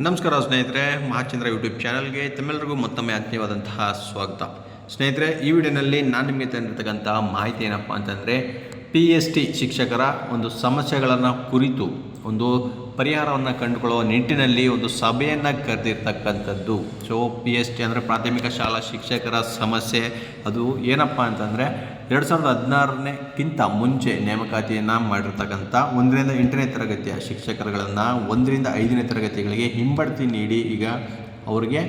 ನಮಸ್ಕಾರ ಸ್ನೇಹಿತರೆ, ಮಹಾಚಂದ್ರ ಯೂಟ್ಯೂಬ್ ಚಾನಲ್ಗೆ ತಮ್ಮೆಲ್ಲರಿಗೂ ಮತ್ತೊಮ್ಮೆ ಆತ್ಮೀಯವಾದಂತಹ ಸ್ವಾಗತ. ಸ್ನೇಹಿತರೆ, ಈ ವಿಡಿಯೋನಲ್ಲಿ ನಾನು ನಿಮಗೆ ತಂದಿರತಕ್ಕಂಥ ಮಾಹಿತಿ ಏನಪ್ಪ ಅಂತಂದರೆ PST ಶಿಕ್ಷಕರ ಒಂದು ಸಮಸ್ಯೆಗಳನ್ನು ಕುರಿತು ಒಂದು ಪರಿಹಾರವನ್ನು ಕಂಡುಕೊಳ್ಳುವ ನಿಟ್ಟಿನಲ್ಲಿ ಒಂದು ಸಭೆಯನ್ನು ಕರೆದಿರ್ತಕ್ಕಂಥದ್ದು. ಸೊ PST ಅಂದರೆ ಪ್ರಾಥಮಿಕ ಶಾಲಾ ಶಿಕ್ಷಕರ ಸಮಸ್ಯೆ. ಅದು ಏನಪ್ಪ ಅಂತಂದರೆ 2016ಕ್ಕಿಂತ ಮುಂಚೆ ನೇಮಕಾತಿಯನ್ನು ಮಾಡಿರ್ತಕ್ಕಂಥ 1ರಿಂದ 8ನೇ ತರಗತಿಯ ಶಿಕ್ಷಕರುಗಳನ್ನು 1ರಿಂದ 5ನೇ ತರಗತಿಗಳಿಗೆ ಹಿಂಬಡ್ತಿ ನೀಡಿ ಈಗ ಅವರಿಗೆ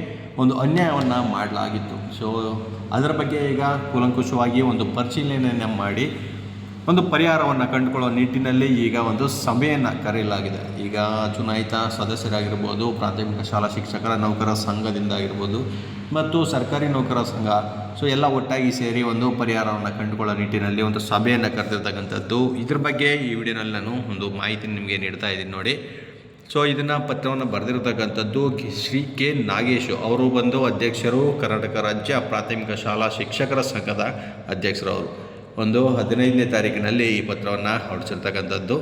ಒಂದು ಅನ್ಯಾಯವನ್ನು ಮಾಡಲಾಗಿತ್ತು. ಸೊ ಅದರ ಬಗ್ಗೆ ಈಗ ಕೂಲಂಕುಷವಾಗಿ ಒಂದು ಪರಿಶೀಲನೆಯನ್ನು ಮಾಡಿ ಒಂದು ಪರಿಹಾರವನ್ನು ಕಂಡುಕೊಳ್ಳುವ ನಿಟ್ಟಿನಲ್ಲಿ ಈಗ ಒಂದು ಸಭೆಯನ್ನು ಕರೆಯಲಾಗಿದೆ. ಈಗ ಚುನಾಯಿತ ಸದಸ್ಯರಾಗಿರ್ಬೋದು, ಪ್ರಾಥಮಿಕ ಶಾಲಾ ಶಿಕ್ಷಕರ ನೌಕರರ ಸಂಘದಿಂದ ಆಗಿರ್ಬೋದು ಮತ್ತು ಸರ್ಕಾರಿ ನೌಕರರ ಸಂಘ, ಸೊ ಎಲ್ಲ ಒಟ್ಟಾಗಿ ಸೇರಿ ಒಂದು ಪರಿಹಾರವನ್ನು ಕಂಡುಕೊಳ್ಳೋ ನಿಟ್ಟಿನಲ್ಲಿ ಒಂದು ಸಭೆಯನ್ನು ಕರೆದಿರ್ತಕ್ಕಂಥದ್ದು. ಇದ್ರ ಬಗ್ಗೆ ಈ ವಿಡಿಯೋನಲ್ಲಿ ನಾನು ಒಂದು ಮಾಹಿತಿ ನಿಮಗೆ ನೀಡ್ತಾ ಇದ್ದೀನಿ ನೋಡಿ. ಸೊ ಇದನ್ನು ಪತ್ರವನ್ನು ಬರೆದಿರತಕ್ಕಂಥದ್ದು ಶ್ರೀ ಕೆ ನಾಗೇಶ್ ಅವರು ಬಂದು ಅಧ್ಯಕ್ಷರು, ಕರ್ನಾಟಕ ರಾಜ್ಯ ಪ್ರಾಥಮಿಕ ಶಾಲಾ ಶಿಕ್ಷಕರ ಸಂಘದ ಅಧ್ಯಕ್ಷರವರು. ಒಂದು 15ನೇ ತಾರೀಕಿನಲ್ಲಿ ಈ ಪತ್ರವನ್ನು ಹೊರಡಿಸಿರ್ತಕ್ಕಂಥದ್ದು.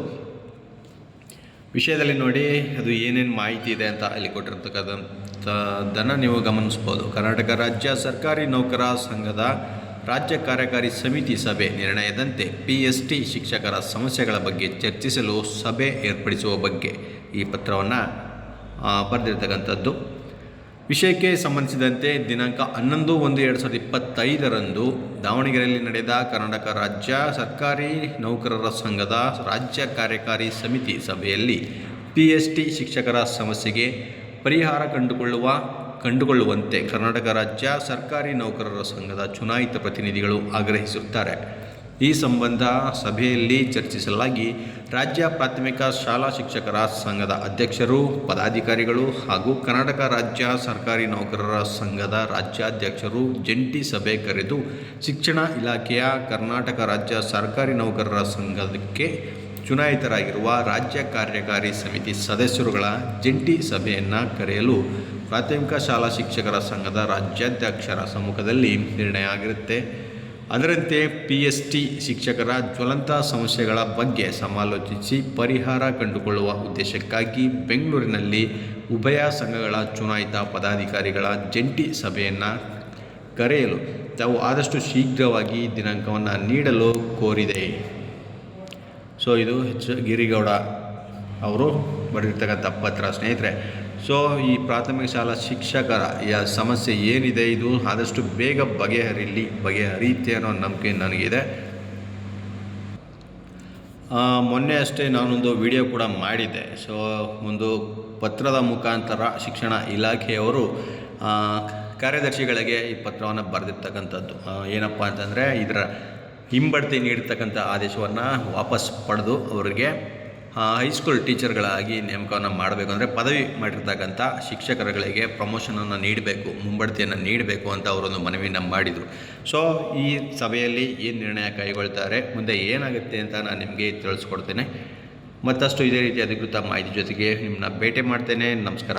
ವಿಷಯದಲ್ಲಿ ನೋಡಿ ಅದು ಏನೇನು ಮಾಹಿತಿ ಇದೆ ಅಂತ ಅಲ್ಲಿ ಕೊಟ್ಟಿರ್ತಕ್ಕಂಥದ್ದನ್ನು ನೀವು ಗಮನಿಸ್ಬೋದು. ಕರ್ನಾಟಕ ರಾಜ್ಯ ಸರ್ಕಾರಿ ನೌಕರ ಸಂಘದ ರಾಜ್ಯ ಕಾರ್ಯಕಾರಿ ಸಮಿತಿ ಸಭೆ ನಿರ್ಣಯದಂತೆ PST ಶಿಕ್ಷಕರ ಸಮಸ್ಯೆಗಳ ಬಗ್ಗೆ ಚರ್ಚಿಸಲು ಸಭೆ ಏರ್ಪಡಿಸುವ ಬಗ್ಗೆ ಈ ಪತ್ರವನ್ನು ಬರೆದಿರ್ತಕ್ಕಂಥದ್ದು. ವಿಷಯಕ್ಕೆ ಸಂಬಂಧಿಸಿದಂತೆ ದಿನಾಂಕ 11/1/2025 ದಾವಣಗೆರೆಯಲ್ಲಿ ನಡೆದ ಕರ್ನಾಟಕ ರಾಜ್ಯ ಸರ್ಕಾರಿ ನೌಕರರ ಸಂಘದ ರಾಜ್ಯ ಕಾರ್ಯಕಾರಿ ಸಮಿತಿ ಸಭೆಯಲ್ಲಿ PST ಶಿಕ್ಷಕರ ಸಮಸ್ಯೆಗೆ ಪರಿಹಾರ ಕಂಡುಕೊಳ್ಳುವಂತೆ ಕರ್ನಾಟಕ ರಾಜ್ಯ ಸರ್ಕಾರಿ ನೌಕರರ ಸಂಘದ ಚುನಾಯಿತ ಪ್ರತಿನಿಧಿಗಳು ಆಗ್ರಹಿಸುತ್ತಾರೆ. ಈ ಸಂಬಂಧ ಸಭೆಯಲ್ಲಿ ಚರ್ಚಿಸಲಾಗಿ ರಾಜ್ಯ ಪ್ರಾಥಮಿಕ ಶಾಲಾ ಶಿಕ್ಷಕರ ಸಂಘದ ಅಧ್ಯಕ್ಷರು, ಪದಾಧಿಕಾರಿಗಳು ಹಾಗೂ ಕರ್ನಾಟಕ ರಾಜ್ಯ ಸರ್ಕಾರಿ ನೌಕರರ ಸಂಘದ ರಾಜ್ಯಾಧ್ಯಕ್ಷರು ಜಂಟಿ ಸಭೆ ಕರೆದು ಶಿಕ್ಷಣ ಇಲಾಖೆಯ ಕರ್ನಾಟಕ ರಾಜ್ಯ ಸರ್ಕಾರಿ ನೌಕರರ ಸಂಘಕ್ಕೆ ಚುನಾಯಿತರಾಗಿರುವ ರಾಜ್ಯ ಕಾರ್ಯಕಾರಿ ಸಮಿತಿ ಸದಸ್ಯರುಗಳ ಜಂಟಿ ಸಭೆಯನ್ನು ಕರೆಯಲು ಪ್ರಾಥಮಿಕ ಶಾಲಾ ಶಿಕ್ಷಕರ ಸಂಘದ ರಾಜ್ಯಾಧ್ಯಕ್ಷರ ಸಮ್ಮುಖದಲ್ಲಿ ನಿರ್ಣಯ ಆಗಿರುತ್ತೆ. ಅದರಂತೆ PST ಶಿಕ್ಷಕರ ಜ್ವಲಂತ ಸಮಸ್ಯೆಗಳ ಬಗ್ಗೆ ಸಮಾಲೋಚಿಸಿ ಪರಿಹಾರ ಕಂಡುಕೊಳ್ಳುವ ಉದ್ದೇಶಕ್ಕಾಗಿ ಬೆಂಗಳೂರಿನಲ್ಲಿ ಉಭಯ ಸಂಘಗಳ ಚುನಾಯಿತ ಪದಾಧಿಕಾರಿಗಳ ಜಂಟಿ ಸಭೆಯನ್ನು ಕರೆಯಲು ತಾವು ಆದಷ್ಟು ಶೀಘ್ರವಾಗಿ ದಿನಾಂಕವನ್ನು ನೀಡಲು ಕೋರಿದೆ. ಸೊ ಇದು ಗಿರಿಗೌಡ ಅವರು ಬರೆದಿರ್ತಕ್ಕಂಥ ಪತ್ರ ಸ್ನೇಹಿತರೆ. ಸೊ ಈ ಪ್ರಾಥಮಿಕ ಶಾಲಾ ಶಿಕ್ಷಕರ ಸಮಸ್ಯೆ ಏನಿದೆ ಇದು ಆದಷ್ಟು ಬೇಗ ಬಗೆಹರಿಯುತ್ತೆ ಅನ್ನೋ ನಂಬಿಕೆ ನನಗಿದೆ. ಮೊನ್ನೆ ಅಷ್ಟೇ ನಾನೊಂದು ವಿಡಿಯೋ ಕೂಡ ಮಾಡಿದ್ದೆ. ಸೊ ಒಂದು ಪತ್ರದ ಮುಖಾಂತರ ಶಿಕ್ಷಣ ಇಲಾಖೆಯವರು ಕಾರ್ಯದರ್ಶಿಗಳಿಗೆ ಈ ಪತ್ರವನ್ನು ಬರೆದಿರ್ತಕ್ಕಂಥದ್ದು. ಏನಪ್ಪ ಅಂತಂದರೆ ಇದರ ಹಿಂಬಡ್ತಿ ನೀಡಿರ್ತಕ್ಕಂಥ ಆದೇಶವನ್ನು ವಾಪಸ್ ಪಡೆದು ಅವರಿಗೆ ಹೈಸ್ಕೂಲ್ ಟೀಚರ್ಗಳಾಗಿ ನೇಮಕವನ್ನು ಮಾಡಬೇಕು, ಅಂದರೆ ಪದವಿ ಮಾಡಿರ್ತಕ್ಕಂಥ ಶಿಕ್ಷಕರುಗಳಿಗೆ ಪ್ರಮೋಷನನ್ನು ನೀಡಬೇಕು, ಮುಂಬಡ್ತಿಯನ್ನು ನೀಡಬೇಕು ಅಂತ ಅವರೊಂದು ಮನವಿಯನ್ನು ಮಾಡಿದರು. ಸೊ ಈ ಸಭೆಯಲ್ಲಿ ಏನು ನಿರ್ಣಯ ಕೈಗೊಳ್ತಾರೆ, ಮುಂದೆ ಏನಾಗುತ್ತೆ ಅಂತ ನಾನು ನಿಮಗೆ ತಿಳಿಸ್ಕೊಡ್ತೇನೆ. ಮತ್ತಷ್ಟು ಇದೇ ರೀತಿ ಅಧಿಕೃತ ಮಾಹಿತಿ ಜೊತೆಗೆ ನಿಮ್ಮನ್ನ ಭೇಟಿ ಮಾಡ್ತೇನೆ. ನಮಸ್ಕಾರ.